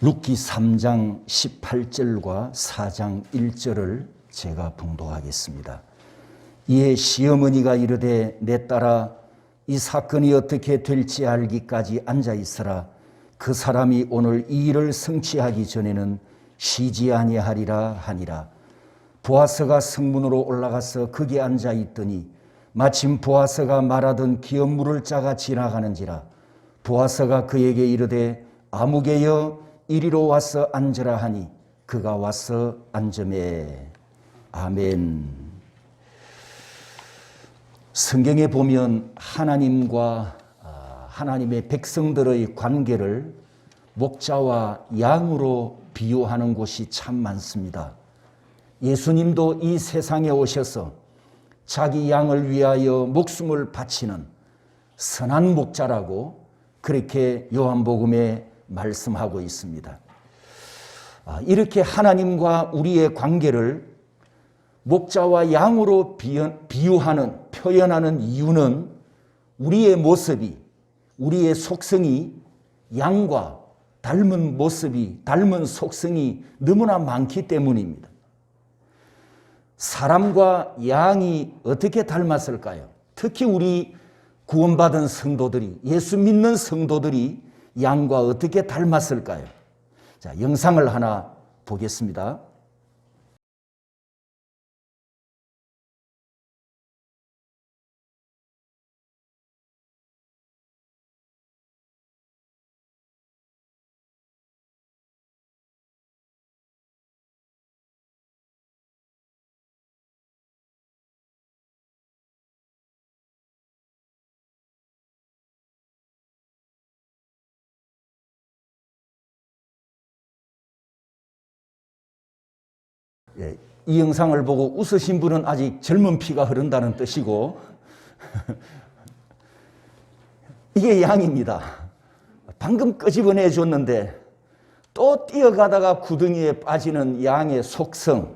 룻기 3장 18절과 4장 1절을 제가 봉독하겠습니다. 이에 시어머니가 이르되 내 딸아 이 사건이 어떻게 될지 알기까지 앉아있으라. 그 사람이 오늘 이 일을 성취하기 전에는 쉬지 아니하리라 하니라. 보아스가 성문으로 올라가서 거기 앉아있더니 마침 보아스가 말하던 기업물을 짜가 지나가는지라. 보아스가 그에게 이르되 아무개여 이리로 와서 앉으라 하니 그가 와서 앉으매. 아멘. 성경에 보면 하나님과 하나님의 백성들의 관계를 목자와 양으로 비유하는 곳이 참 많습니다. 예수님도 이 세상에 오셔서 자기 양을 위하여 목숨을 바치는 선한 목자라고 그렇게 요한복음에 말씀하고 있습니다. 이렇게 하나님과 우리의 관계를 목자와 양으로 비유하는, 표현하는 이유는 우리의 모습이, 우리의 속성이 양과 닮은 모습이, 닮은 속성이 너무나 많기 때문입니다. 사람과 양이 어떻게 닮았을까요? 특히 우리 구원받은 성도들이, 예수 믿는 성도들이 양과 어떻게 닮았을까요? 자, 영상을 하나 보겠습니다. 예, 이 영상을 보고 웃으신 분은 아직 젊은 피가 흐른다는 뜻이고 이게 양입니다. 방금 끄집어내 줬는데 또 뛰어가다가 구덩이에 빠지는 양의 속성.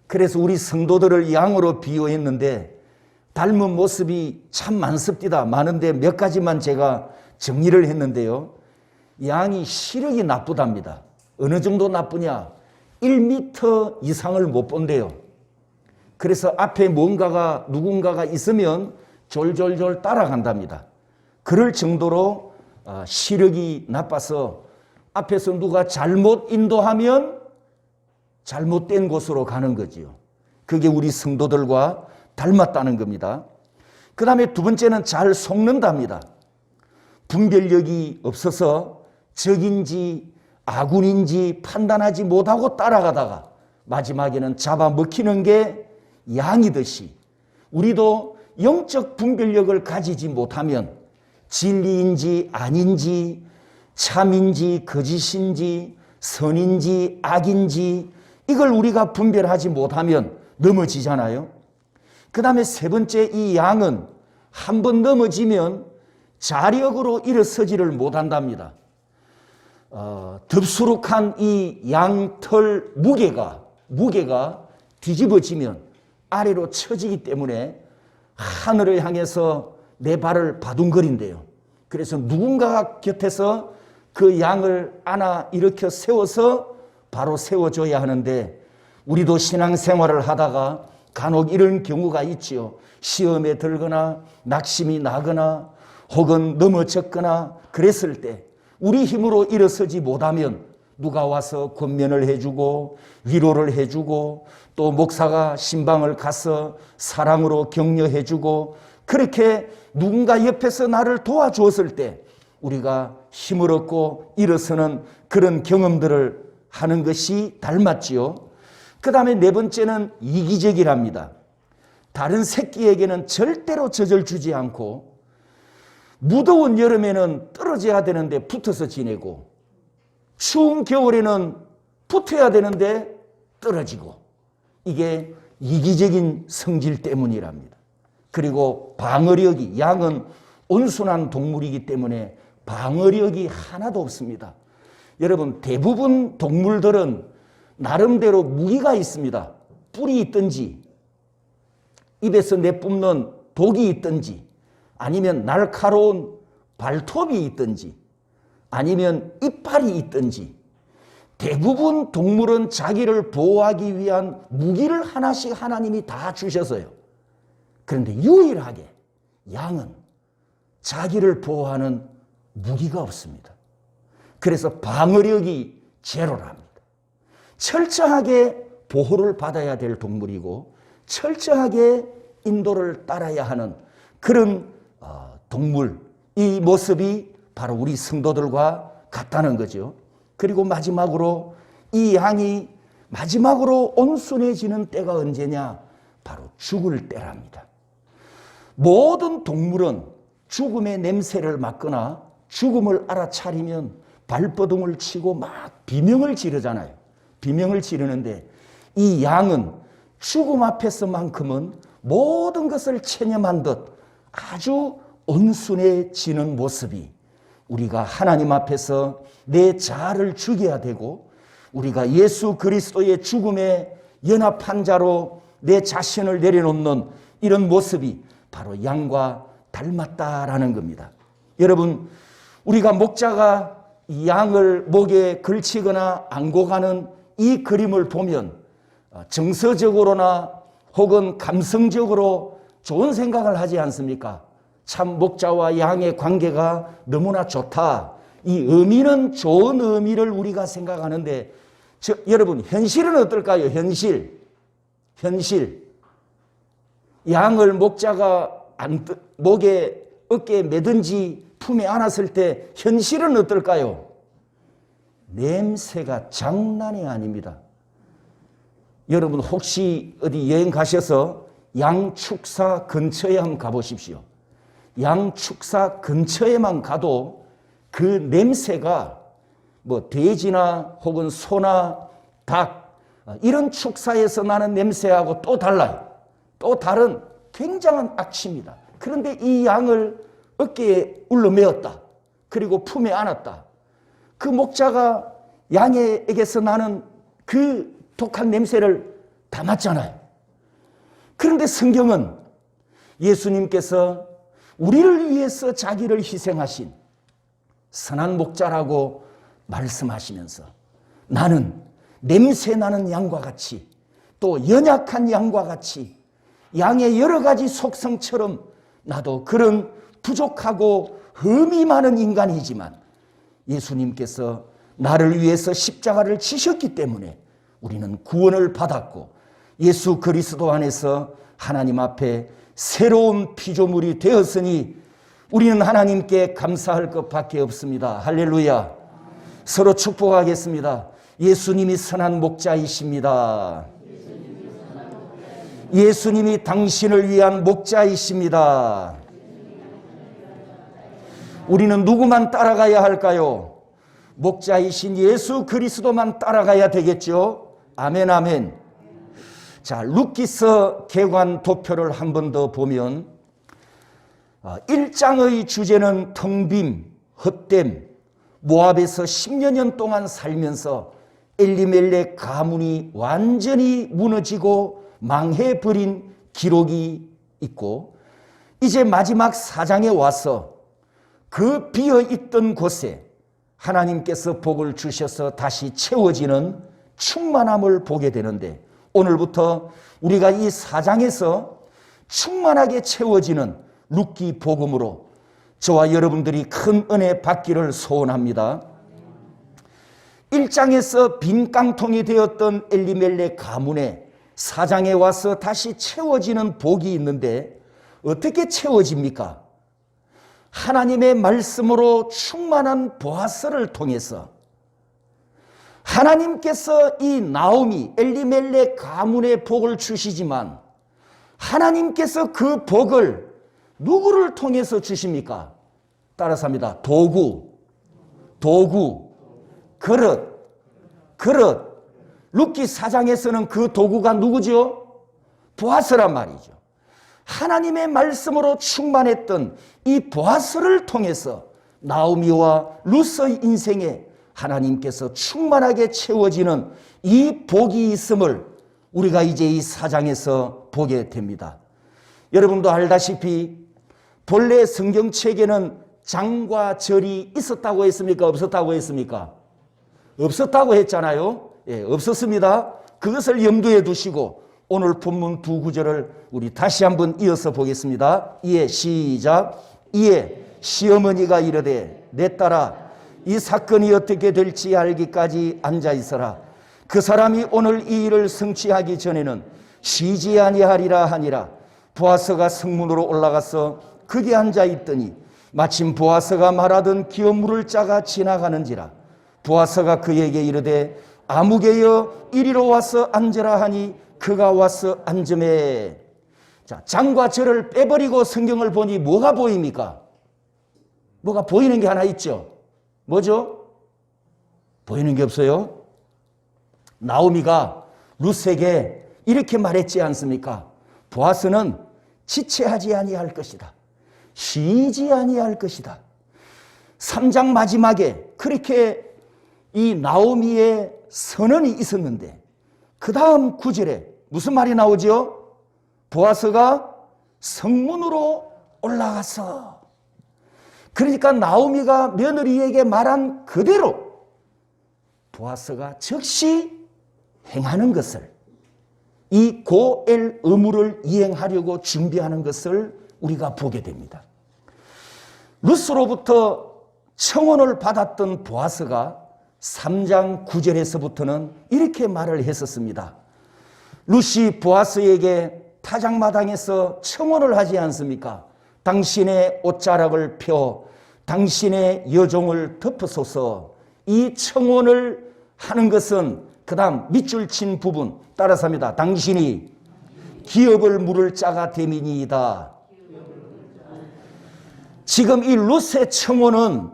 그래서 우리 성도들을 양으로 비유했는데 닮은 모습이 참 많습니다. 많은데 몇 가지만 제가 정리를 했는데요. 양이 시력이 나쁘답니다. 어느 정도 나쁘냐? 1m 이상을 못 본대요. 그래서 앞에 뭔가가 누군가가 있으면 졸졸졸 따라간답니다. 그럴 정도로 시력이 나빠서 앞에서 누가 잘못 인도하면 잘못된 곳으로 가는 거지요. 그게 우리 성도들과 닮았다는 겁니다. 그 다음에 두 번째는 잘 속는답니다. 분별력이 없어서 적인지 아군인지 판단하지 못하고 따라가다가 마지막에는 잡아먹히는 게 양이듯이 우리도 영적 분별력을 가지지 못하면 진리인지 아닌지 참인지 거짓인지 선인지 악인지 이걸 우리가 분별하지 못하면 넘어지잖아요. 그 다음에 세 번째, 이 양은 한번 넘어지면 자력으로 일어서지를 못한답니다. 덥수룩한 이 양털 무게가 뒤집어지면 아래로 처지기 때문에 하늘을 향해서 내 발을 바둥거린대요. 그래서 누군가가 곁에서 그 양을 안아 일으켜 세워서 바로 세워줘야 하는데 우리도 신앙생활을 하다가 간혹 이런 경우가 있지요. 시험에 들거나 낙심이 나거나 혹은 넘어졌거나 그랬을 때 우리 힘으로 일어서지 못하면 누가 와서 권면을 해주고 위로를 해주고 또 목사가 신방을 가서 사랑으로 격려해주고 그렇게 누군가 옆에서 나를 도와주었을 때 우리가 힘을 얻고 일어서는 그런 경험들을 하는 것이 닮았지요. 그 다음에 네 번째는 이기적이랍니다. 다른 새끼에게는 절대로 젖을 주지 않고 무더운 여름에는 떨어져야 되는데 붙어서 지내고 추운 겨울에는 붙어야 되는데 떨어지고 이게 이기적인 성질 때문이랍니다. 그리고 방어력이 양은 온순한 동물이기 때문에 방어력이 하나도 없습니다. 여러분 대부분 동물들은 나름대로 무기가 있습니다. 뿔이 있든지 입에서 내뿜는 독이 있든지 아니면 날카로운 발톱이 있든지 아니면 이빨이 있든지 대부분 동물은 자기를 보호하기 위한 무기를 하나씩 하나님이 다 주셔서요. 그런데 유일하게 양은 자기를 보호하는 무기가 없습니다. 그래서 방어력이 제로랍니다. 철저하게 보호를 받아야 될 동물이고 철저하게 인도를 따라야 하는 그런 동물, 이 모습이 바로 우리 성도들과 같다는 거죠. 그리고 마지막으로 이 양이 마지막으로 온순해지는 때가 언제냐? 바로 죽을 때랍니다. 모든 동물은 죽음의 냄새를 맡거나 죽음을 알아차리면 발버둥을 치고 막 비명을 지르잖아요. 비명을 지르는데 이 양은 죽음 앞에서만큼은 모든 것을 체념한 듯 아주 온순해지는 모습이 우리가 하나님 앞에서 내 자아를 죽여야 되고 우리가 예수 그리스도의 죽음에 연합한 자로 내 자신을 내려놓는 이런 모습이 바로 양과 닮았다라는 겁니다. 여러분, 우리가 목자가 이 양을 목에 걸치거나 안고 가는 이 그림을 보면 정서적으로나 혹은 감성적으로 좋은 생각을 하지 않습니까? 참 목자와 양의 관계가 너무나 좋다. 이 의미는 좋은 의미를 우리가 생각하는데 여러분 현실은 어떨까요? 현실. 양을 목자가 목에 어깨에 매든지 품에 안았을 때 현실은 어떨까요? 냄새가 장난이 아닙니다. 여러분 혹시 어디 여행 가셔서 양축사 근처에 한번 가보십시오. 양축사 근처에만 가도 그 냄새가 뭐 돼지나 혹은 소나 닭 이런 축사에서 나는 냄새하고 또 달라요. 또 다른 굉장한 악취입니다. 그런데 이 양을 어깨에 울러매었다. 그리고 품에 안았다. 그 목자가 양에게서 나는 그 독한 냄새를 다 맡잖아요. 그런데 성경은 예수님께서 우리를 위해서 자기를 희생하신 선한 목자라고 말씀하시면서 나는 냄새 나는 양과 같이 또 연약한 양과 같이 양의 여러 가지 속성처럼 나도 그런 부족하고 흠이 많은 인간이지만 예수님께서 나를 위해서 십자가를 지셨기 때문에 우리는 구원을 받았고 예수 그리스도 안에서 하나님 앞에 새로운 피조물이 되었으니 우리는 하나님께 감사할 것밖에 없습니다. 할렐루야. 서로 축복하겠습니다. 예수님이 선한 목자이십니다. 예수님이 당신을 위한 목자이십니다. 우리는 누구만 따라가야 할까요? 목자이신 예수 그리스도만 따라가야 되겠죠? 아멘, 아멘. 자, 룻기서 개관 도표를 한 번 더 보면 1장의 주제는 텅빔, 헛됨, 모압에서 10여 년 동안 살면서 엘리멜렉 가문이 완전히 무너지고 망해버린 기록이 있고 이제 마지막 4장에 와서 그 비어있던 곳에 하나님께서 복을 주셔서 다시 채워지는 충만함을 보게 되는데 오늘부터 우리가 이 4장에서 충만하게 채워지는 룻기 복음으로 저와 여러분들이 큰 은혜 받기를 소원합니다. 1장에서 빈 깡통이 되었던 엘리멜렉 가문에 4장에 와서 다시 채워지는 복이 있는데 어떻게 채워집니까? 하나님의 말씀으로 충만한 보아스를 통해서 하나님께서 이 나오미 엘리멜렉 가문의 복을 주시지만 하나님께서 그 복을 누구를 통해서 주십니까? 따라서 합니다. 도구, 그릇. 룻기 4장에서는 그 도구가 누구죠? 보아스란 말이죠. 하나님의 말씀으로 충만했던 이 보아스를 통해서 나오미와 룻의 인생에 하나님께서 충만하게 채워지는 이 복이 있음을 우리가 이제 이 4장에서 보게 됩니다. 여러분도 알다시피 본래 성경책에는 장과 절이 있었다고 했습니까? 없었다고 했습니까? 없었다고 했잖아요. 예, 없었습니다. 그것을 염두에 두시고 오늘 본문 두 구절을 우리 다시 한번 이어서 보겠습니다. 이에 시작. 이에 시어머니가 이르되 내 딸아 이 사건이 어떻게 될지 알기까지 앉아 있어라. 그 사람이 오늘 이 일을 성취하기 전에는 쉬지 아니하리라 하니라. 보아스가 성문으로 올라가서 거기 앉아 있더니 마침 보아스가 말하던 기업 물을 짜가 지나가는지라. 보아스가 그에게 이르되 아무개여 이리로 와서 앉으라 하니 그가 와서 앉으매. 자, 장과 절을 빼버리고 성경을 보니 뭐가 보입니까? 뭐가 보이는 게 하나 있죠. 뭐죠? 보이는 게 없어요. 나오미가 룻에게 이렇게 말했지 않습니까? 보아스는 지체하지 아니할 것이다. 쉬지 아니할 것이다. 3장 마지막에 그렇게 이 나오미의 선언이 있었는데 그 다음 9절에 무슨 말이 나오죠? 보아스가 성문으로 올라갔어. 그러니까 나오미가 며느리에게 말한 그대로 보아스가 즉시 행하는 것을, 이 고엘 의무를 이행하려고 준비하는 것을 우리가 보게 됩니다. 룻으로부터 청혼을 받았던 보아스가 3장 9절에서부터는 이렇게 말을 했었습니다. 룻이 보아스에게 타작마당에서 청혼을 하지 않습니까? 당신의 옷자락을 펴 당신의 여종을 덮으소서. 이 청혼을 하는 것은 그 다음 밑줄 친 부분 따라서 합니다. 당신이 기업을 물을 자가 됨이니이다. 지금 이 룻의 청혼은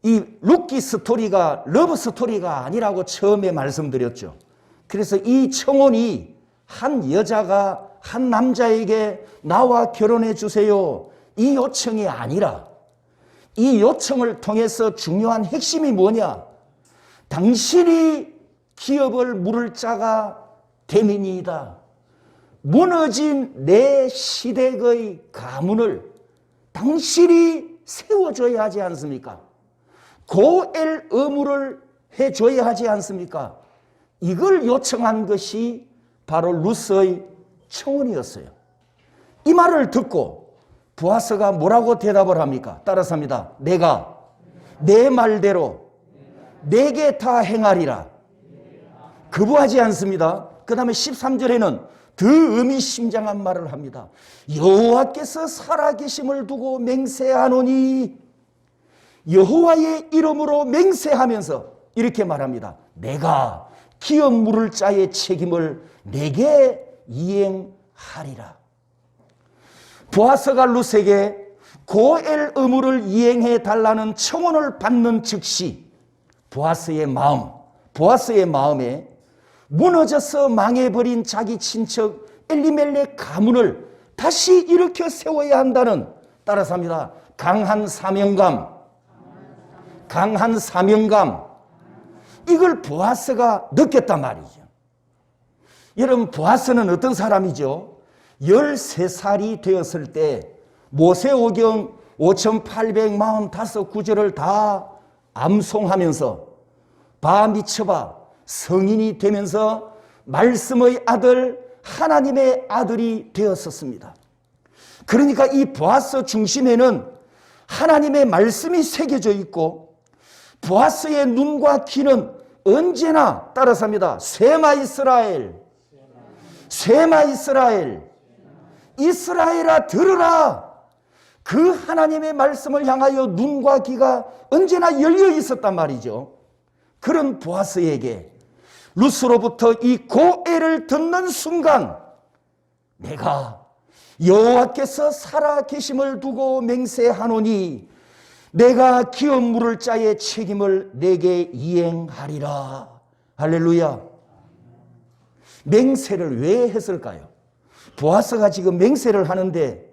이 루키 스토리가 러브 스토리가 아니라고 처음에 말씀드렸죠. 그래서 이 청혼이 한 여자가 한 남자에게 나와 결혼해 주세요, 이 요청이 아니라 이 요청을 통해서 중요한 핵심이 뭐냐? 당신이 기업을 물을 자가 됨이니이다. 무너진 내 시댁의 가문을 당신이 세워줘야 하지 않습니까? 고엘 의무를 해줘야 하지 않습니까? 이걸 요청한 것이 바로 룻의 청혼이었어요. 이 말을 듣고 보아스가 뭐라고 대답을 합니까? 따라서 합니다. 내가 내 말대로 내게 다 행하리라. 거부하지 않습니다. 그 다음에 13절에는 더 의미심장한 말을 합니다. 여호와께서 살아계심을 두고 맹세하노니, 여호와의 이름으로 맹세하면서 이렇게 말합니다. 내가 기업 물을 자의 책임을 내게 이행하리라. 보아스가 룻에게 고엘 의무를 이행해 달라는 청혼을 받는 즉시 보아스의 마음에 무너져서 망해버린 자기 친척 엘리멜렉 가문을 다시 일으켜 세워야 한다는, 따라서 합니다, 강한 사명감, 이걸 보아스가 느꼈단 말이죠. 여러분, 보아스는 어떤 사람이죠? 13살이 되었을 때 모세오경 5845구절을 다 암송하면서 바미츠바 성인이 되면서 말씀의 아들, 하나님의 아들이 되었었습니다. 그러니까 이 보아스 중심에는 하나님의 말씀이 새겨져 있고 보아스의 눈과 귀는 언제나 따라서 합니다. 쇠마 이스라엘, 이스라엘아 들으라. 그 하나님의 말씀을 향하여 눈과 귀가 언제나 열려 있었단 말이죠. 그런 보아스에게 룻으로부터 이 고엘을 듣는 순간 내가 여호와께서 살아계심을 두고 맹세하노니 내가 기업 물을 자의 책임을 내게 이행하리라. 할렐루야. 맹세를 왜 했을까요? 보아스가 지금 맹세를 하는데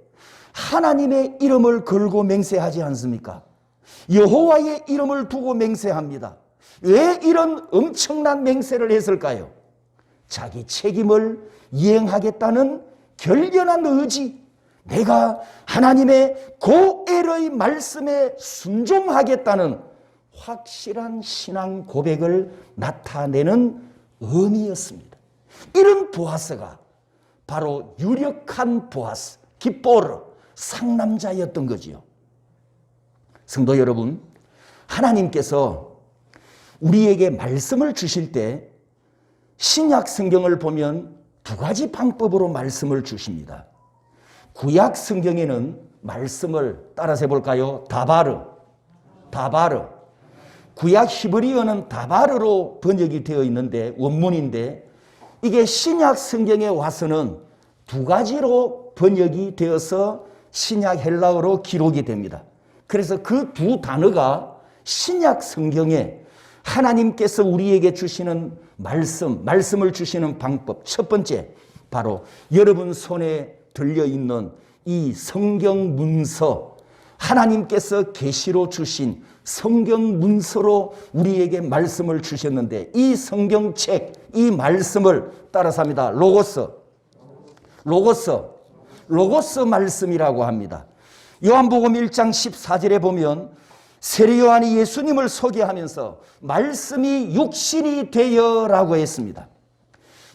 하나님의 이름을 걸고 맹세하지 않습니까? 여호와의 이름을 두고 맹세합니다. 왜 이런 엄청난 맹세를 했을까요? 자기 책임을 이행하겠다는 결연한 의지, 내가 하나님의 고엘의 말씀에 순종하겠다는 확실한 신앙 고백을 나타내는 의미였습니다. 이런 보아스가 바로 유력한 보아스, 기뽀르, 상남자였던 거지요. 성도 여러분, 하나님께서 우리에게 말씀을 주실 때 신약 성경을 보면 두 가지 방법으로 말씀을 주십니다. 구약 성경에는 말씀을 따라서 해볼까요? 다바르. 구약 히브리어는 다바르로 번역이 되어 있는데 원문인데 이게 신약 성경에 와서는 두 가지로 번역이 되어서 신약 헬라어로 기록이 됩니다. 그래서 그 두 단어가 신약 성경에 하나님께서 우리에게 주시는 말씀을 주시는 방법 첫 번째, 바로 여러분 손에 들려있는 이 성경 문서, 하나님께서 계시로 주신 성경 문서로 우리에게 말씀을 주셨는데 이 성경책, 이 말씀을 따라서 합니다. 로고스 말씀이라고 합니다. 요한복음 1장 14절에 보면 세례 요한이 예수님을 소개하면서 말씀이 육신이 되어라고 했습니다.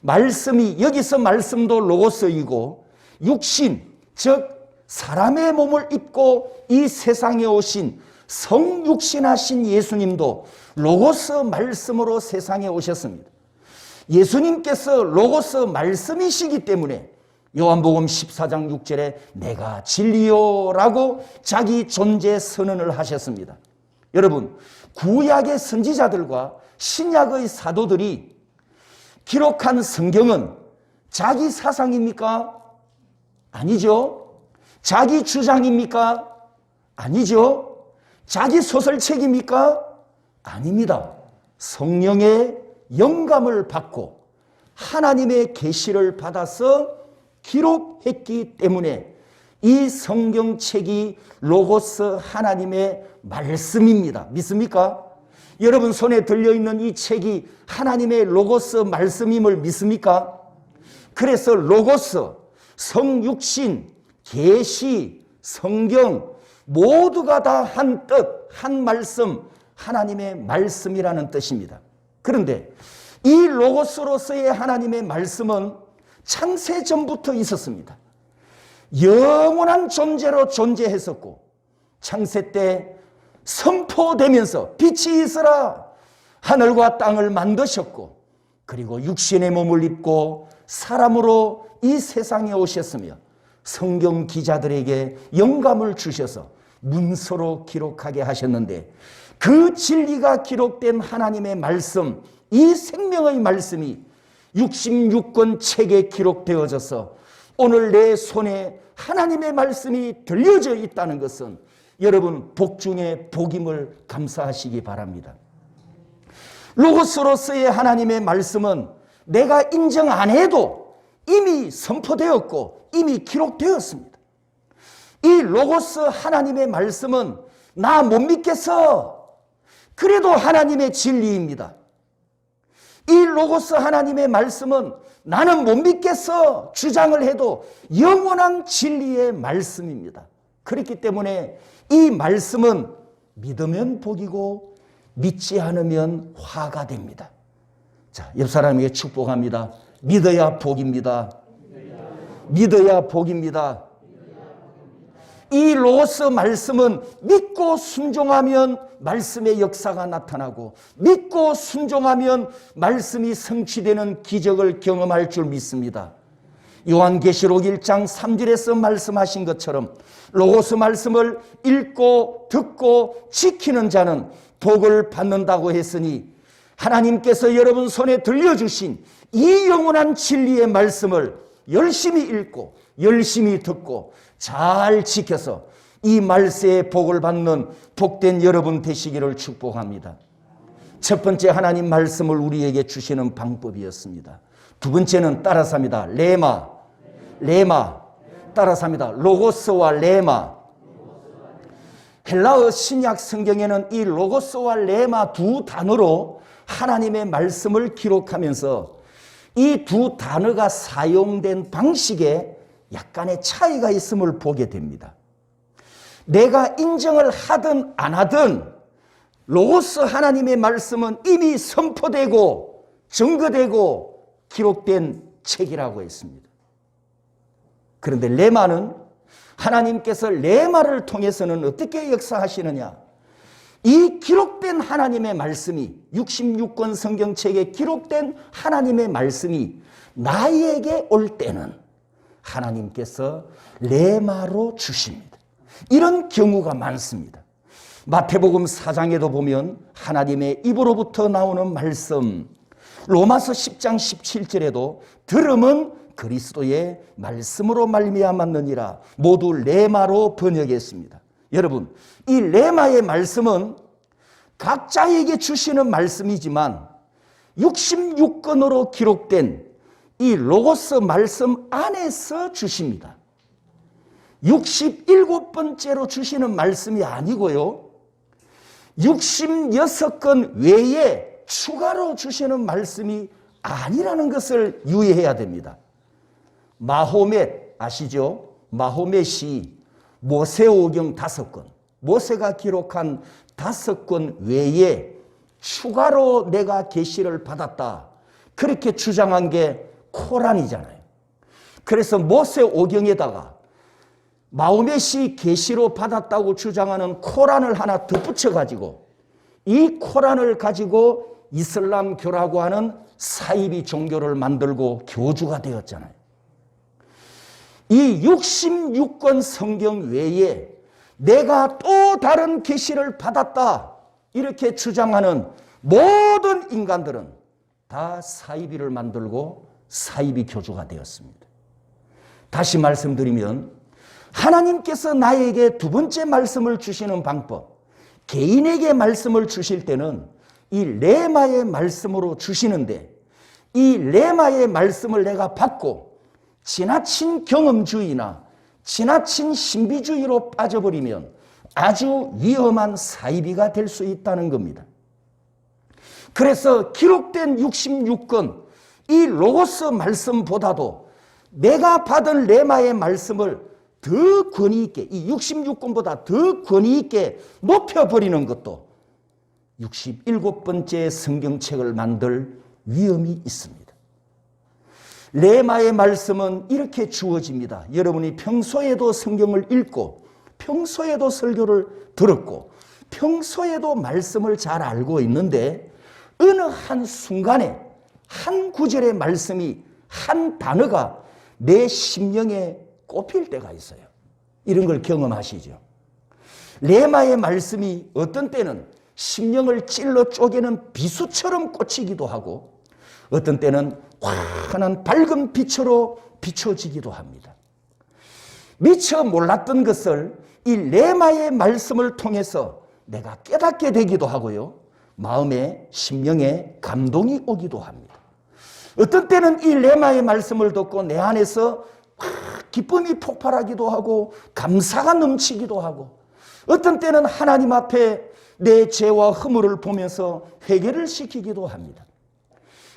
말씀이, 여기서 말씀도 로고스이고 육신, 즉 사람의 몸을 입고 이 세상에 오신 성육신하신 예수님도 로고스 말씀으로 세상에 오셨습니다. 예수님께서 로고스 말씀이시기 때문에 요한복음 14장 6절에 내가 진리요라고 자기 존재 선언을 하셨습니다. 여러분, 구약의 선지자들과 신약의 사도들이 기록한 성경은 자기 사상입니까? 아니죠. 자기 주장입니까? 아니죠. 자기 소설책입니까? 아닙니다. 성령의 영감을 받고 하나님의 계시를 받아서 기록했기 때문에 이 성경책이 로고스 하나님의 말씀입니다. 믿습니까? 여러분 손에 들려있는 이 책이 하나님의 로고스 말씀임을 믿습니까? 그래서 로고스, 성육신, 계시, 성경 모두가 다 한 뜻, 한 말씀, 하나님의 말씀이라는 뜻입니다. 그런데 이 로고스로서의 하나님의 말씀은 창세 전부터 있었습니다. 영원한 존재로 존재했었고 창세 때 선포되면서 빛이 있으라 하늘과 땅을 만드셨고 그리고 육신의 몸을 입고 사람으로 이 세상에 오셨으며 성경 기자들에게 영감을 주셔서 문서로 기록하게 하셨는데 그 진리가 기록된 하나님의 말씀, 이 생명의 말씀이 66권 책에 기록되어져서 오늘 내 손에 하나님의 말씀이 들려져 있다는 것은 여러분 복 중에 복임을 감사하시기 바랍니다. 로고스로서의 하나님의 말씀은 내가 인정 안 해도 이미 선포되었고 이미 기록되었습니다. 이 로고스 하나님의 말씀은 나 못 믿겠어. 그래도 하나님의 진리입니다. 이 로고스 하나님의 말씀은 나는 못 믿겠어 주장을 해도 영원한 진리의 말씀입니다. 그렇기 때문에 이 말씀은 믿으면 복이고 믿지 않으면 화가 됩니다. 자, 옆 사람에게 축복합니다. 믿어야 복입니다. 믿어야 복입니다. 이 로고스 말씀은 믿고 순종하면 말씀의 역사가 나타나고 믿고 순종하면 말씀이 성취되는 기적을 경험할 줄 믿습니다. 요한계시록 1장 3절에서 말씀하신 것처럼 로고스 말씀을 읽고 듣고 지키는 자는 복을 받는다고 했으니 하나님께서 여러분 손에 들려주신 이 영원한 진리의 말씀을 열심히 읽고 열심히 듣고 잘 지켜서 이 말세의 복을 받는 복된 여러분 되시기를 축복합니다. 첫 번째 하나님 말씀을 우리에게 주시는 방법이었습니다. 두 번째는 따라서 합니다. 레마 따라서 합니다. 로고스와 레마. 헬라어 신약 성경에는 이 로고스와 레마 두 단어로 하나님의 말씀을 기록하면서 이 두 단어가 사용된 방식에 약간의 차이가 있음을 보게 됩니다. 내가 인정을 하든 안 하든 로고스 하나님의 말씀은 이미 선포되고 증거되고 기록된 책이라고 했습니다. 그런데 레마는 하나님께서 레마를 통해서는 어떻게 역사하시느냐? 이 기록된 하나님의 말씀이 66권 성경책에 기록된 하나님의 말씀이 나에게 올 때는 하나님께서 레마로 주십니다. 이런 경우가 많습니다. 마태복음 4장에도 보면 하나님의 입으로부터 나오는 말씀, 로마서 10장 17절에도 들음은 그리스도의 말씀으로 말미암았느니라 모두 레마로 번역했습니다. 여러분, 이 레마의 말씀은 각자에게 주시는 말씀이지만 66권으로 기록된 이 로고스 말씀 안에서 주십니다. 67번째로 주시는 말씀이 아니고요. 66권 외에 추가로 주시는 말씀이 아니라는 것을 유의해야 됩니다. 마호멧 아시죠? 마호멧이 모세오경 5권, 모세가 기록한 5권 외에 추가로 내가 계시를 받았다. 그렇게 주장한 게 코란이잖아요. 그래서 모세오경에다가 마호멧이 계시로 받았다고 주장하는 코란을 하나 덧붙여가지고 이 코란을 가지고 이슬람교라고 하는 사이비 종교를 만들고 교주가 되었잖아요. 이 66권 성경 외에 내가 또 다른 계시를 받았다 이렇게 주장하는 모든 인간들은 다 사이비를 만들고 사이비 교주가 되었습니다. 다시 말씀드리면 하나님께서 나에게 두 번째 말씀을 주시는 방법, 개인에게 말씀을 주실 때는 이 레마의 말씀으로 주시는데 이 레마의 말씀을 내가 받고 지나친 경험주의나 지나친 신비주의로 빠져버리면 아주 위험한 사이비가 될 수 있다는 겁니다. 그래서 기록된 66권 이 로고스 말씀보다도 내가 받은 레마의 말씀을 더 권위 있게, 이 66권보다 더 권위 있게 높여버리는 것도 67번째 성경책을 만들 위험이 있습니다. 레마의 말씀은 이렇게 주어집니다. 여러분이 평소에도 성경을 읽고 평소에도 설교를 들었고 평소에도 말씀을 잘 알고 있는데 어느 한 순간에 한 구절의 말씀이 한 단어가 내 심령에 꼽힐 때가 있어요. 이런 걸 경험하시죠. 레마의 말씀이 어떤 때는 심령을 찔러 쪼개는 비수처럼 꽂히기도 하고 어떤 때는 환한 밝은 빛으로 비춰지기도 합니다. 미처 몰랐던 것을 이 레마의 말씀을 통해서 내가 깨닫게 되기도 하고요. 마음에 심령에 감동이 오기도 합니다. 어떤 때는 이 레마의 말씀을 듣고 내 안에서 기쁨이 폭발하기도 하고 감사가 넘치기도 하고 어떤 때는 하나님 앞에 내 죄와 허물을 보면서 회개를 시키기도 합니다.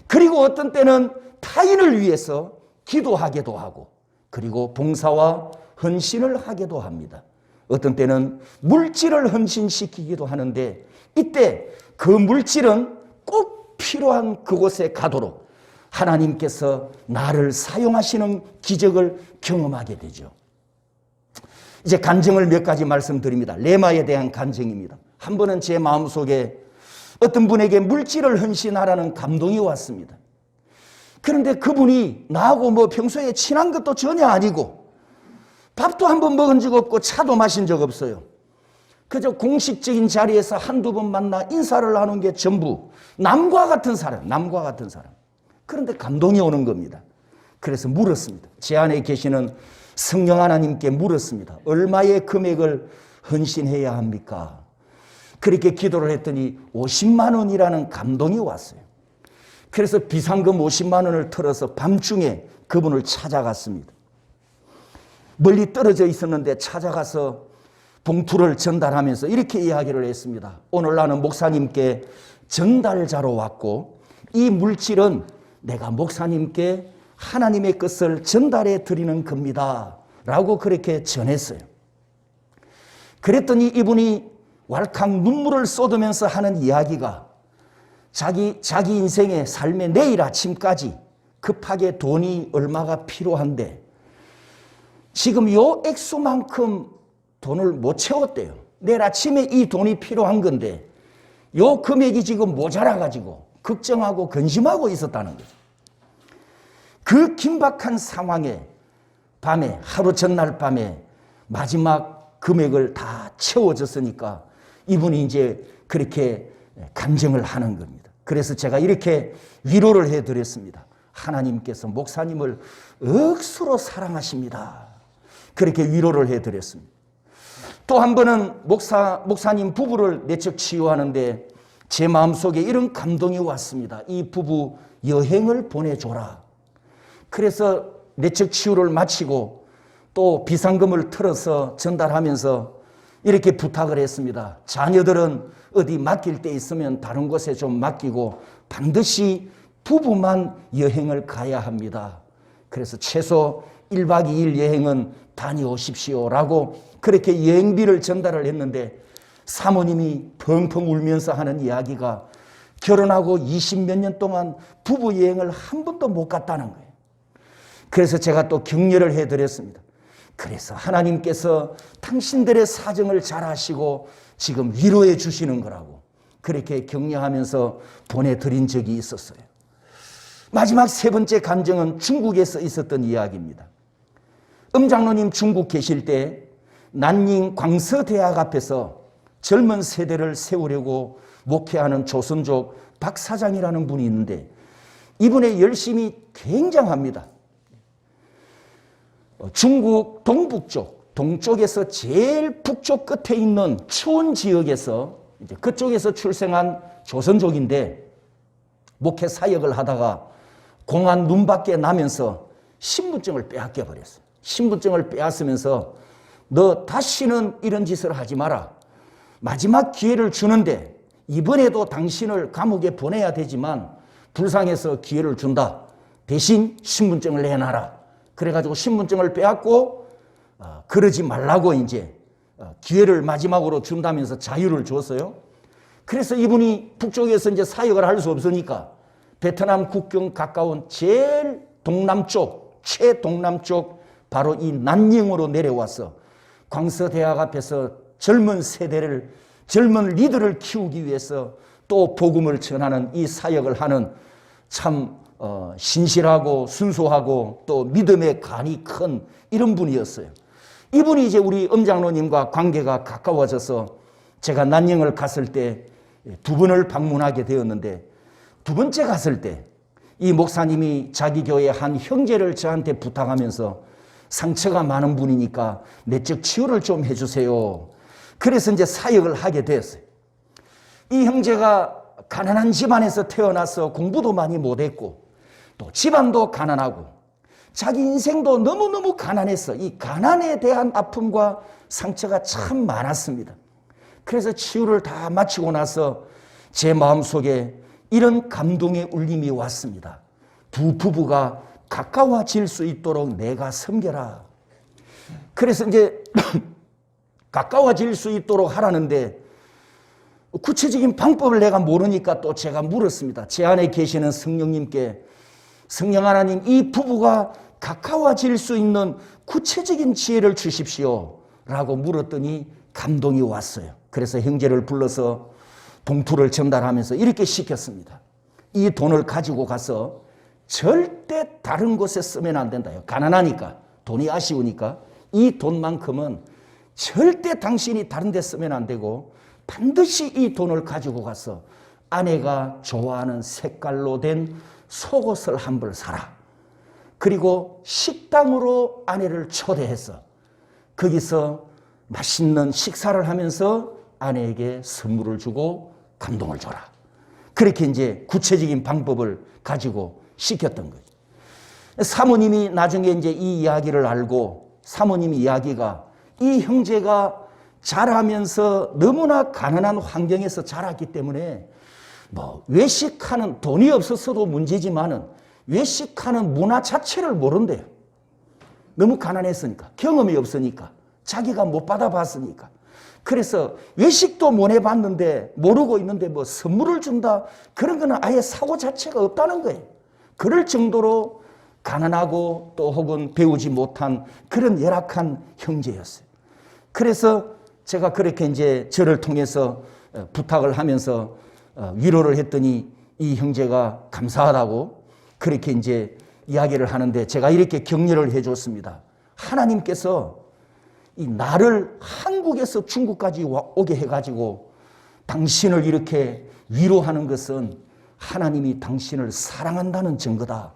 그리고 어떤 때는 타인을 위해서 기도하기도 하고 그리고 봉사와 헌신을 하기도 합니다. 어떤 때는 물질을 헌신시키기도 하는데 이때 그 물질은 꼭 필요한 그곳에 가도록 하나님께서 나를 사용하시는 기적을 경험하게 되죠. 이제 간증을 몇 가지 말씀드립니다. 레마에 대한 간증입니다. 한 번은 제 마음속에 어떤 분에게 물질을 헌신하라는 감동이 왔습니다. 그런데 그분이 나하고 평소에 친한 것도 전혀 아니고 밥도 한 번 먹은 적 없고 차도 마신 적 없어요. 그저 공식적인 자리에서 한두 번 만나 인사를 하는 게 전부 남과 같은 사람. 그런데 감동이 오는 겁니다. 그래서 물었습니다. 제 안에 계시는 성령 하나님께 물었습니다. 얼마의 금액을 헌신해야 합니까? 그렇게 기도를 했더니 50만 원이라는 감동이 왔어요. 그래서 비상금 50만 원을 털어서 밤중에 그분을 찾아갔습니다. 멀리 떨어져 있었는데 찾아가서 봉투를 전달하면서 이렇게 이야기를 했습니다. 오늘 나는 목사님께 전달자로 왔고 이 물질은 내가 목사님께 하나님의 것을 전달해 드리는 겁니다 라고 그렇게 전했어요. 그랬더니 이분이 왈칵 눈물을 쏟으면서 하는 이야기가 자기 인생의 삶의 내일 아침까지 급하게 돈이 얼마가 필요한데 지금 요 액수만큼 돈을 못 채웠대요. 내일 아침에 이 돈이 필요한 건데 요 금액이 지금 모자라가지고 걱정하고 근심하고 있었다는 거죠. 그 긴박한 상황에 밤에 하루 전날 밤에 마지막 금액을 다 채워졌으니까 이분이 이제 그렇게 감정을 하는 겁니다. 그래서 제가 이렇게 위로를 해드렸습니다. 하나님께서 목사님을 억수로 사랑하십니다. 그렇게 위로를 해드렸습니다. 또 한 번은 목사님 부부를 내적 치유하는데 제 마음속에 이런 감동이 왔습니다. 이 부부 여행을 보내줘라. 그래서 내적 치유를 마치고 또 비상금을 틀어서 전달하면서 이렇게 부탁을 했습니다. 자녀들은 어디 맡길 데 있으면 다른 곳에 좀 맡기고 반드시 부부만 여행을 가야 합니다. 그래서 최소 1박 2일 여행은 다녀오십시오라고 그렇게 여행비를 전달을 했는데 사모님이 펑펑 울면서 하는 이야기가 결혼하고 20몇 년 동안 부부 여행을 한 번도 못 갔다는 거예요. 그래서 제가 또 격려를 해드렸습니다. 그래서 하나님께서 당신들의 사정을 잘 아시고 지금 위로해 주시는 거라고 그렇게 격려하면서 보내드린 적이 있었어요. 마지막 세 번째 감정은 중국에서 있었던 이야기입니다. 장로님 중국 계실 때 난닝 광서대학 앞에서 젊은 세대를 세우려고 목회하는 조선족 박 사장이라는 분이 있는데 이분의 열심이 굉장합니다. 중국 동북쪽, 동쪽에서 제일 북쪽 끝에 있는 추운 지역에서 이제 그쪽에서 출생한 조선족인데 목회 사역을 하다가 공안 눈밖에 나면서 신분증을 빼앗겨 버렸어요. 신분증을 빼앗으면서 너 다시는 이런 짓을 하지 마라. 마지막 기회를 주는데 이번에도 당신을 감옥에 보내야 되지만 불쌍해서 기회를 준다. 대신 신분증을 내놔라. 그래가지고 신분증을 빼앗고 그러지 말라고 이제 기회를 마지막으로 준다면서 자유를 줬어요. 그래서 이분이 북쪽에서 이제 사역을 할 수 없으니까 베트남 국경 가까운 제일 동남쪽, 최동남쪽 바로 이 난닝으로 내려와서 광서대학 앞에서 젊은 세대를, 젊은 리더를 키우기 위해서 또 복음을 전하는 이 사역을 하는 참 신실하고 순수하고 또 믿음의 간이 큰 이런 분이었어요. 이분이 이제 우리 장로님과 관계가 가까워져서 제가 난닝을 갔을 때 두 번을 방문하게 되었는데 두 번째 갔을 때 이 목사님이 자기 교회 한 형제를 저한테 부탁하면서 상처가 많은 분이니까 내적 치유를 좀 해주세요. 그래서 이제 사역을 하게 되었어요. 이 형제가 가난한 집안에서 태어나서 공부도 많이 못했고 또 집안도 가난하고 자기 인생도 너무너무 가난했어. 이 가난에 대한 아픔과 상처가 참 많았습니다. 그래서 치유를 다 마치고 나서 제 마음속에 이런 감동의 울림이 왔습니다. 두 부부가 가까워질 수 있도록 내가 섬겨라. 그래서 이제 가까워질 수 있도록 하라는데 구체적인 방법을 내가 모르니까 또 제가 물었습니다. 제 안에 계시는 성령님께 성령 하나님 이 부부가 가까워질 수 있는 구체적인 지혜를 주십시오 라고 물었더니 감동이 왔어요. 그래서 형제를 불러서 봉투를 전달하면서 이렇게 시켰습니다. 이 돈을 가지고 가서 절대 다른 곳에 쓰면 안 된다요. 가난하니까 돈이 아쉬우니까 이 돈만큼은 절대 당신이 다른 데 쓰면 안 되고 반드시 이 돈을 가지고 가서 아내가 좋아하는 색깔로 된 속옷을 한 벌 사라. 그리고 식당으로 아내를 초대해서 거기서 맛있는 식사를 하면서 아내에게 선물을 주고 감동을 줘라. 그렇게 이제 구체적인 방법을 가지고 시켰던 거죠. 사모님이 나중에 이제 이 이야기를 알고 사모님 이야기가 이 형제가 자라면서 너무나 가난한 환경에서 자랐기 때문에 뭐 외식하는 돈이 없었어도 문제지만은 외식하는 문화 자체를 모른대요. 너무 가난했으니까, 경험이 없으니까, 자기가 못 받아봤으니까. 그래서 외식도 못 해봤는데, 모르고 있는데 뭐 선물을 준다, 그런 거는 아예 사고 자체가 없다는 거예요. 그럴 정도로 가난하고 또 혹은 배우지 못한 그런 열악한 형제였어요. 그래서 제가 그렇게 이제 저를 통해서 부탁을 하면서 위로를 했더니 이 형제가 감사하다고 그렇게 이제 이야기를 하는데, 제가 이렇게 격려를 해줬습니다. 하나님께서 이 나를 한국에서 중국까지 오게 해가지고 당신을 이렇게 위로하는 것은 하나님이 당신을 사랑한다는 증거다.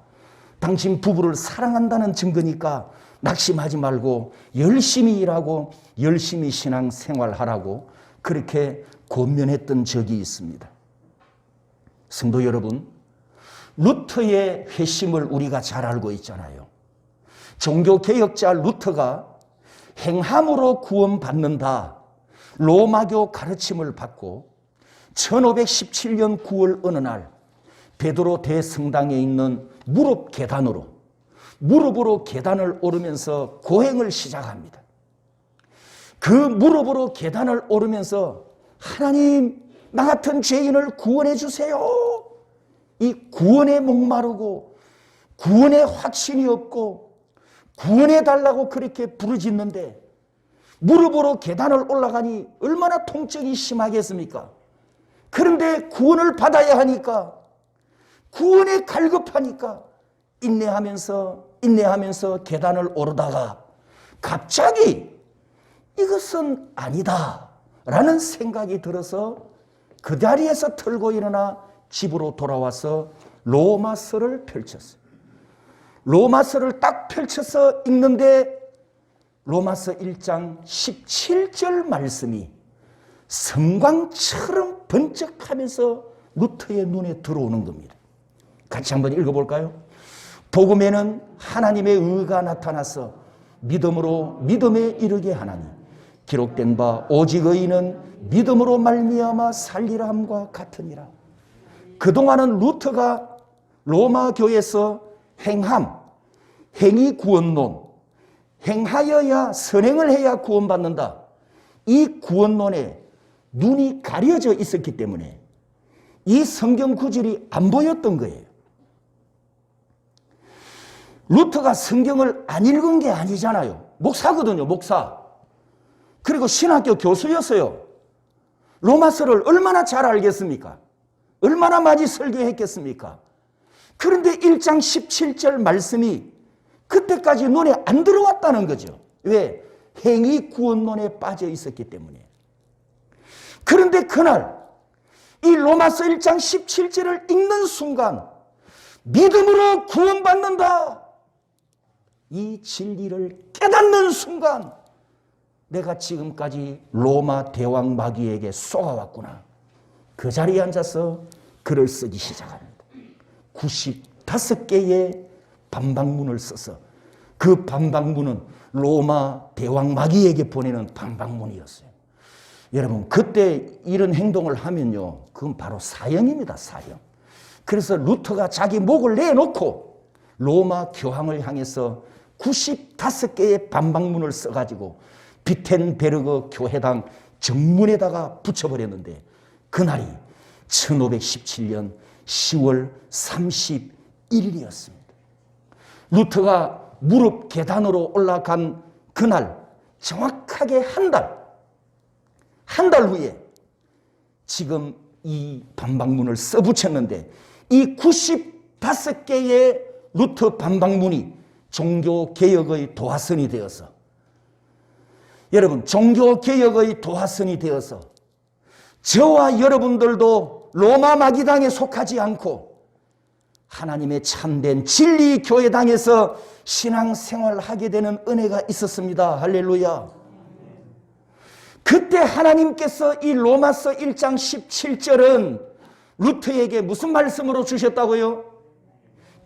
당신 부부를 사랑한다는 증거니까 낙심하지 말고 열심히 일하고 열심히 신앙생활하라고 그렇게 권면했던 적이 있습니다. 성도 여러분, 루터의 회심을 우리가 잘 알고 있잖아요. 종교개혁자 루터가 행함으로 구원받는다, 로마교 가르침을 받고 1517년 9월 어느 날 베드로 대성당에 있는 무릎으로 계단을 오르면서 고행을 시작합니다. 그 무릎으로 계단을 오르면서 하나님, 나 같은 죄인을 구원해 주세요. 이 구원에 목마르고 구원에 확신이 없고 구원해 달라고 그렇게 부르짖는데, 무릎으로 계단을 올라가니 얼마나 통증이 심하겠습니까? 그런데 구원을 받아야 하니까, 구원에 갈급하니까 인내하면서 계단을 오르다가 갑자기 이것은 아니다 라는 생각이 들어서 그 자리에서 털고 일어나 집으로 돌아와서 로마서를 펼쳤어요. 로마서를 딱 펼쳐서 읽는데 로마서 1장 17절 말씀이 성광처럼 번쩍하면서 루터의 눈에 들어오는 겁니다. 같이 한번 읽어볼까요? 복음에는 하나님의 의가 나타나서 믿음으로 믿음에 이르게 하나니 기록된 바 오직 의인은 믿음으로 말미암아 살리라 함과 같으니라. 그동안은 루터가 로마 교회에서 행위 구원론, 행하여야 선행을 해야 구원받는다, 이 구원론에 눈이 가려져 있었기 때문에 이 성경 구절이 안 보였던 거예요. 루터가 성경을 안 읽은 게 아니잖아요. 목사거든요, 목사. 그리고 신학교 교수였어요. 로마서를 얼마나 잘 알겠습니까? 얼마나 많이 설교했겠습니까? 그런데 1장 17절 말씀이 그때까지 눈에 안 들어왔다는 거죠. 왜? 행위 구원론에 빠져 있었기 때문에. 그런데 그날 이 로마서 1장 17절을 읽는 순간 믿음으로 구원받는다, 이 진리를 깨닫는 순간 내가 지금까지 로마 대왕 마귀에게 쏘아왔구나. 그 자리에 앉아서 글을 쓰기 시작합니다. 95개의 반박문을 써서 그 반박문은 로마 대왕 마귀에게 보내는 반박문이었어요. 여러분, 그때 이런 행동을 하면요, 그건 바로 사형입니다, 사형. 그래서 루터가 자기 목을 내놓고 로마 교황을 향해서 95개의 반박문을 써가지고 비텐베르그 교회당 정문에다가 붙여버렸는데, 그날이 1517년 10월 31일이었습니다. 루터가 무릎 계단으로 올라간 그날 정확하게 한 달 후에 지금 이 반박문을 써붙였는데, 이 95개의 루터 반박문이 종교개혁의 도화선이 되어서, 여러분, 종교개혁의 도화선이 되어서 저와 여러분들도 로마 마귀당에 속하지 않고 하나님의 참된 진리 교회당에서 신앙생활을 하게 되는 은혜가 있었습니다. 할렐루야. 그때 하나님께서 이 로마서 1장 17절은 루터에게 무슨 말씀으로 주셨다고요?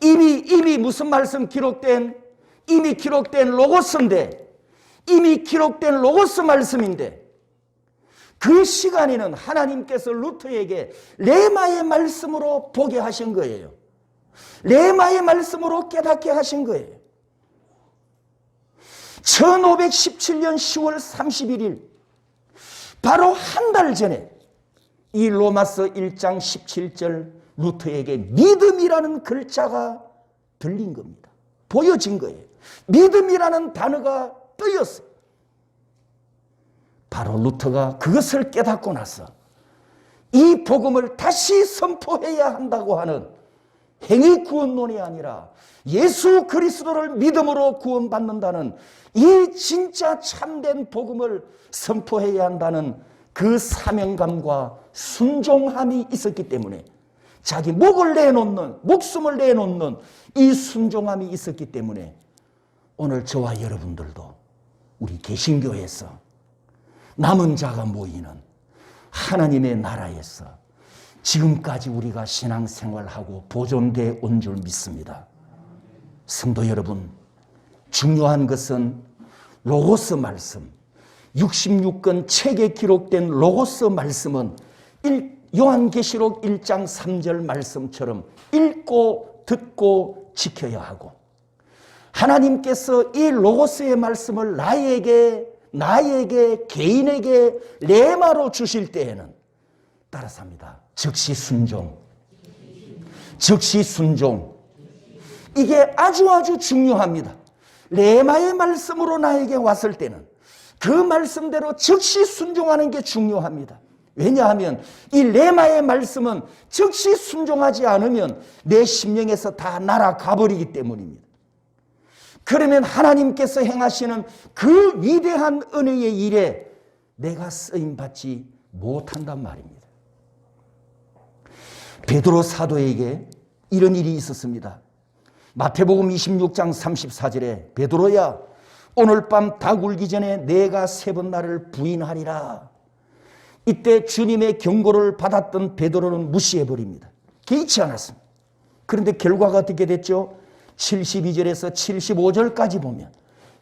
이미 무슨 말씀 이미 기록된 로고스인데, 이미 기록된 로고스 말씀인데, 그 시간에는 하나님께서 루터에게 레마의 말씀으로 보게 하신 거예요. 레마의 말씀으로 깨닫게 하신 거예요. 1517년 10월 31일 바로 한 달 전에 이 로마서 1장 17절 루터에게 믿음이라는 글자가 들린 겁니다. 보여진 거예요. 믿음이라는 단어가 뜨였어요. 바로 루터가 그것을 깨닫고 나서 이 복음을 다시 선포해야 한다고 하는 행위 구원론이 아니라 예수 그리스도를 믿음으로 구원받는다는 이 진짜 참된 복음을 선포해야 한다는 그 사명감과 순종함이 있었기 때문에, 자기 목을 내놓는, 목숨을 내놓는 이 순종함이 있었기 때문에 오늘 저와 여러분들도 우리 개신교에서 남은 자가 모이는 하나님의 나라에서 지금까지 우리가 신앙생활하고 보존되어 온 줄 믿습니다. 성도 여러분, 중요한 것은 로고스 말씀, 66권 책에 기록된 로고스 말씀은 요한계시록 1장 3절 말씀처럼 읽고 듣고 지켜야 하고, 하나님께서 이 로고스의 말씀을 나에게 개인에게 레마로 주실 때에는 따라서 합니다. 즉시 순종. 이게 아주 중요합니다. 레마의 말씀으로 나에게 왔을 때는 그 말씀대로 즉시 순종하는 게 중요합니다. 왜냐하면 이 레마의 말씀은 즉시 순종하지 않으면 내 심령에서 다 날아가 버리기 때문입니다. 그러면 하나님께서 행하시는 그 위대한 은혜의 일에 내가 쓰임받지 못한단 말입니다. 베드로 사도에게 이런 일이 있었습니다. 마태복음 26장 34절에 베드로야, 오늘 밤 닭 울기 전에 내가 3번 나를 부인하리라. 이때 주님의 경고를 받았던 베드로는 무시해버립니다. 개의치 않았습니다. 그런데 결과가 어떻게 됐죠? 72절에서 75절까지 보면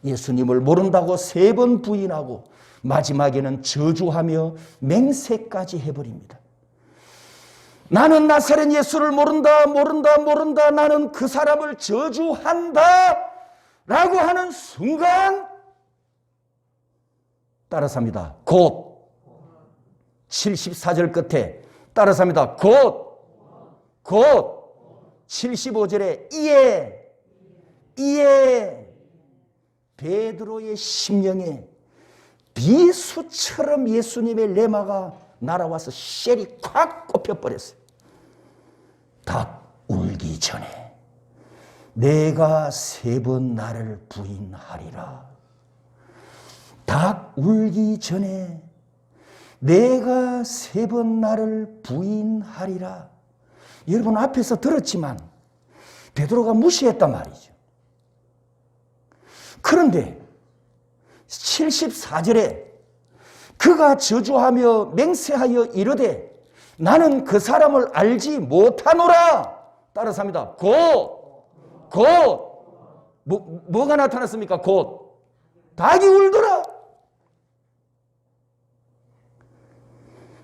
예수님을 모른다고 3번 부인하고 마지막에는 저주하며 맹세까지 해버립니다. 나는 나사렛 예수를 모른다. 나는 그 사람을 저주한다 라고 하는 순간 따라서 합니다. 곧 74절 끝에 따라서 합니다. 곧 75절에 이에 베드로의 심령에 비수처럼 예수님의 레마가 날아와서 쉘이 콱 꼽혀버렸어요. 닭 울기 전에 내가 3번 나를 부인하리라. 닭 울기 전에 내가 3번 나를 부인하리라. 여러분 앞에서 들었지만 베드로가 무시했단 말이죠. 그런데 74절에 그가 저주하며 맹세하여 이르되 나는 그 사람을 알지 못하노라. 따라서 합니다. 뭐가 나타났습니까? 곧 닭이 울더라.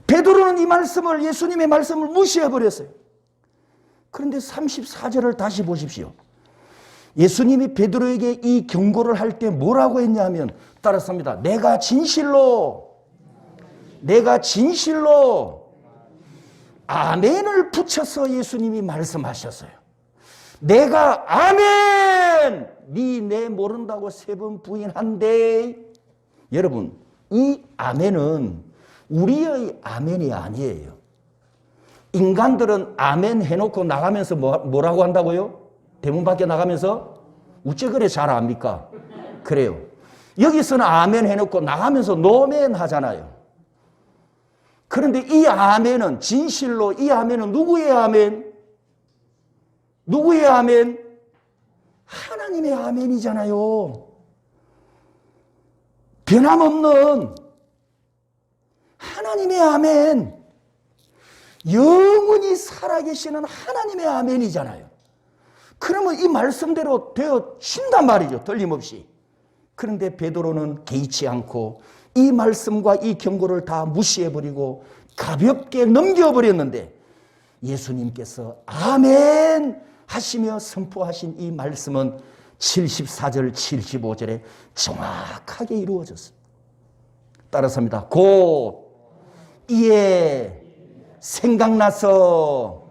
베드로는 이 말씀을, 예수님의 말씀을 무시해버렸어요. 그런데 34절을 다시 보십시오. 예수님이 베드로에게 이 경고를 할 때 뭐라고 했냐면 따라서 합니다. 내가 진실로 아멘을 붙여서 예수님이 말씀하셨어요. 내가 아멘! 네 모른다고 3번 부인한대. 여러분, 이 아멘은 우리의 아멘이 아니에요. 인간들은 아멘 해놓고 나가면서 뭐라고 한다고요? 대문 밖에 나가면서 어째 그래 잘 압니까? 그래요. 여기서는 아멘 해놓고 나가면서 노멘 하잖아요. 그런데 이 아멘은 진실로, 이 아멘은 누구의 아멘? 누구의 아멘? 하나님의 아멘이잖아요. 변함없는 하나님의 아멘. 영원히 살아계시는 하나님의 아멘이잖아요. 그러면 이 말씀대로 되어진단 말이죠. 틀림없이. 그런데 베드로는 개의치 않고 이 말씀과 이 경고를 다 무시해버리고 가볍게 넘겨버렸는데 예수님께서 아멘 하시며 선포하신 이 말씀은 74절 75절에 정확하게 이루어졌습니다. 따라서입니다. 곧 이에 생각나서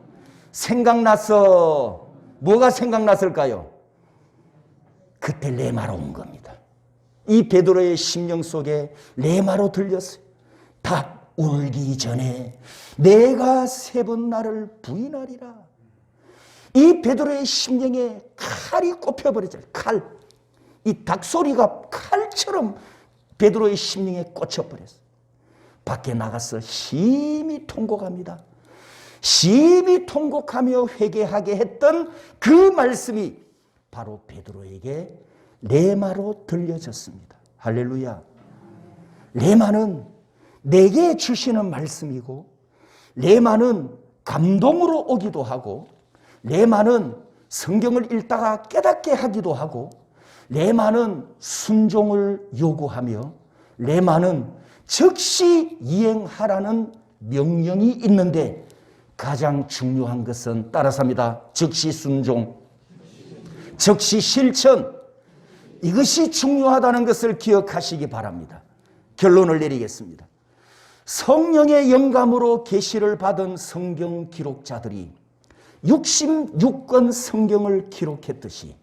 뭐가 생각났을까요? 그때 레마로 온 겁니다. 이 베드로의 심령 속에 레마로 들렸어요. 닭 울기 전에 내가 3번 나를 부인하리라. 이 베드로의 심령에 칼이 꼽혀버렸어요. 칼. 이 닭소리가 칼처럼 베드로의 심령에 꽂혀버렸어요. 밖에 나가서 심히 통곡합니다. 심히 통곡하며 회개하게 했던 그 말씀이 바로 베드로에게 레마로 들려졌습니다. 할렐루야. 레마는 내게 주시는 말씀이고, 레마는 감동으로 오기도 하고, 레마는 성경을 읽다가 깨닫게 하기도 하고, 레마는 순종을 요구하며, 레마는 즉시 이행하라는 명령이 있는데 가장 중요한 것은 따라서입니다. 즉시 순종, 즉시 실천, 이것이 중요하다는 것을 기억하시기 바랍니다. 결론을 내리겠습니다. 성령의 영감으로 계시를 받은 성경 기록자들이 66권 성경을 기록했듯이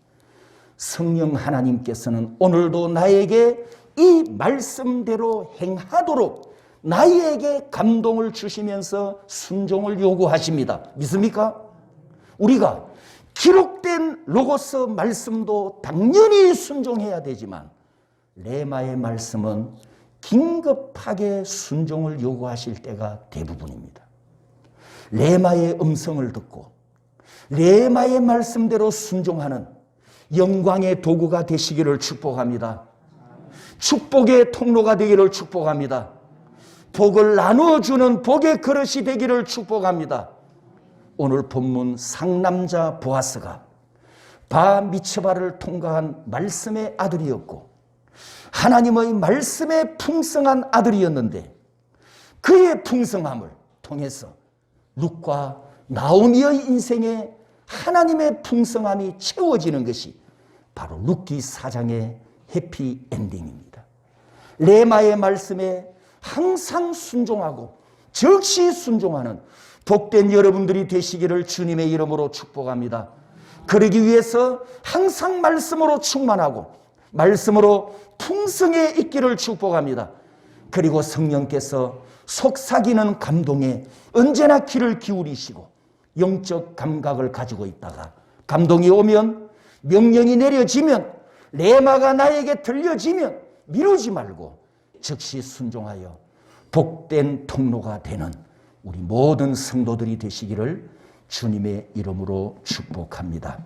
성령 하나님께서는 오늘도 나에게 이 말씀대로 행하도록 나에게 감동을 주시면서 순종을 요구하십니다. 믿습니까? 우리가 기록된 로고스 말씀도 당연히 순종해야 되지만 레마의 말씀은 긴급하게 순종을 요구하실 때가 대부분입니다. 레마의 음성을 듣고 레마의 말씀대로 순종하는 영광의 도구가 되시기를 축복합니다. 축복의 통로가 되기를 축복합니다. 복을 나누어주는 복의 그릇이 되기를 축복합니다. 오늘 본문 상남자 보아스가 바 미츠바를 통과한 말씀의 아들이었고 하나님의 말씀에 풍성한 아들이었는데 그의 풍성함을 통해서 룻과 나오미의 인생에 하나님의 풍성함이 채워지는 것이 바로 룻기 4장의 해피엔딩입니다. 레마의 말씀에 항상 순종하고 즉시 순종하는 복된 여러분들이 되시기를 주님의 이름으로 축복합니다. 그러기 위해서 항상 말씀으로 충만하고 말씀으로 풍성해 있기를 축복합니다. 그리고 성령께서 속삭이는 감동에 언제나 귀를 기울이시고 영적 감각을 가지고 있다가 감동이 오면 명령이 내려지면 레마가 나에게 들려지면 미루지 말고 즉시 순종하여 복된 통로가 되는 우리 모든 성도들이 되시기를 주님의 이름으로 축복합니다.